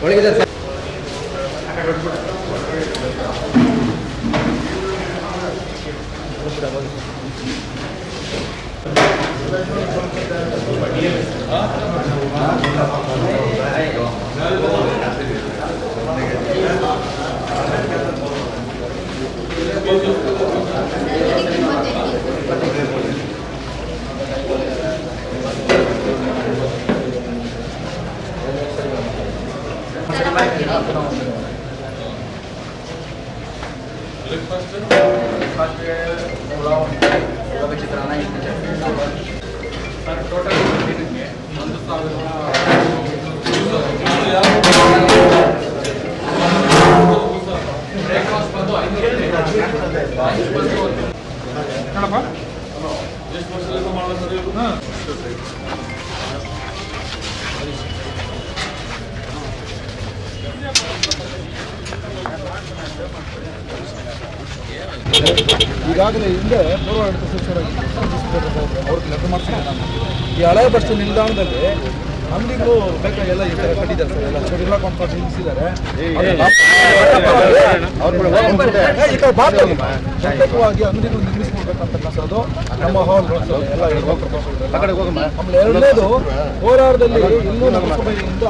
ಒಳಗಿದೆ sir. ಈಗಾಗಲೇ ಹಿಂದೆ ಪೂರ್ವಾಡಳಿತ ಸಚಿವರಾಗಿ ಅವ್ರಿಗೆ ಲೆಕ್ಕ ಮಾಡ್ತೀನಿ ನಾನು. ಈ ಹಳೆ ಬಸ್ ಸ್ಟ್ಯಾಂಡ್ ನಿಲ್ದಾಣದಲ್ಲಿ ಅಂಗಡಿಗಳು ಬೇಕಾಗಿ ಎಲ್ಲ ಈ ಥರ ಕಟ್ಟಿದ್ದಾರೆ ಸರ್. ಎಲ್ಲ ಚಡಿಗಳ ಕೊಂಡ್ಕೊಂಡು ನಿಲ್ಲಿಸಿದ್ದಾರೆ. ಪ್ರತ್ಯೇಕವಾಗಿ ಅಂಗಡಿಗಳು ನಿರ್ಮಿಸಿಕೊಡ್ಬೇಕಂತಕ್ಕಂಥದ್ದು ನಮ್ಮ ಹಾಲ್ಗಳು ಎಲ್ಲ. ಆಮೇಲೆ ಎರಡನೇದು ಕೋಲಾರದಲ್ಲಿ ಇನ್ನೂ ನಗರಸಭೆಯಿಂದ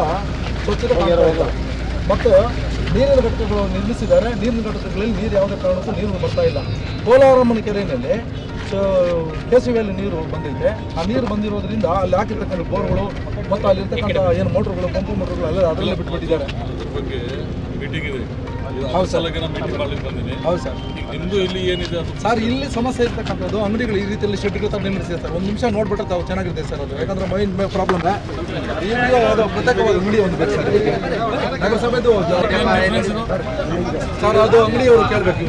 ಸ್ವಚ್ಛತೆ ಕಾಣ್ತಾ ಮತ್ತು ನೀರಿನ ಘಟಕಗಳು ನಿರ್ಮಿಸಿದ್ದಾರೆ. ನೀರಿನ ಘಟಕಗಳಲ್ಲಿ ನೀರು ಯಾವುದೇ ಕಾರಣಕ್ಕೂ ನೀರು ಬರ್ತಾ ಇಲ್ಲ. ಕೋಲಾರಮ್ಮನ ಕೆರೆಯಲ್ಲಿ KCBಯಲ್ಲಿ ನೀರು ಬಂದಿದೆ. ಆ ನೀರು ಬಂದಿರೋದ್ರಿಂದ ಅಲ್ಲಿ ಹಾಕಿರ್ತಕ್ಕಂಥ ಬೋರ್ಗಳು ಮತ್ತು ಅಲ್ಲಿರ್ತಕ್ಕಂಥ ಏನು ಮೋಟ್ರುಗಳು, ಪಂಪು ಮೋಟ್ರುಗಳು ಎಲ್ಲ ಅದರಲ್ಲೇ ಬಿಟ್ಬಿಟ್ಟಿದ್ದಾರೆ. ಹೌದು ಸರ್. ಹೌದು ಸರ್. ಇಲ್ಲಿ ಏನಿದೆ ಸರ್, ಇಲ್ಲಿ ಸಮಸ್ಯೆ ಇರ್ತಕ್ಕಂಥದ್ದು ಅಂಗಡಿಗಳು ಈ ರೀತಿಯಲ್ಲಿ ಶೆಡ್ಗಳು ತರ ನಿರ್ಮಿಸಿದೆ ಸರ್. ಒಂದು ನಿಮಿಷ ನೋಡ್ಬಿಟ್ರೆ ತಾವು ಚೆನ್ನಾಗಿದೆ ಸರ್. ಅದು ಯಾಕಂದ್ರೆ ಮೈಂಡ್ ಪ್ರಾಬ್ಲಮ್ ಅದು ಪ್ರತ್ಯೇಕವಾದ ಅಂಗಡಿ ಒಂದು ಬೇಕು ಸರ್. ನಗರಸಭೆದು ಸರ್ ಅದು ಅಂಗಡಿಯವರು ಕೇಳಬೇಕು.